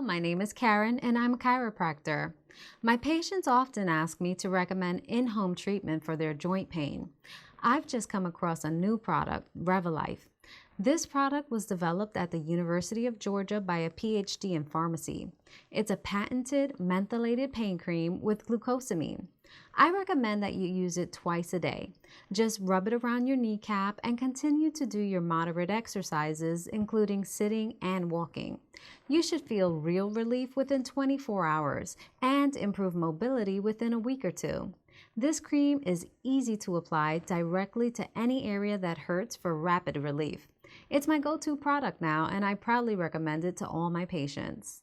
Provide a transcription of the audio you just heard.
my name is Karen and I'm a chiropractor. My patients often ask me to recommend in-home treatment for their joint pain. I've just come across a new product, Revalife. This product was developed at the University of Georgia by a PhD in pharmacy. It's a patented mentholated pain cream with glucosamine. I recommend that you use it twice a day. Just rub it around your kneecap and continue to do your moderate exercises, including sitting and walking. You should feel real relief within 24 hours and improve mobility within a week or two. This cream is easy to apply directly to any area that hurts for rapid relief. It's my go-to product now, and I proudly recommend it to all my patients.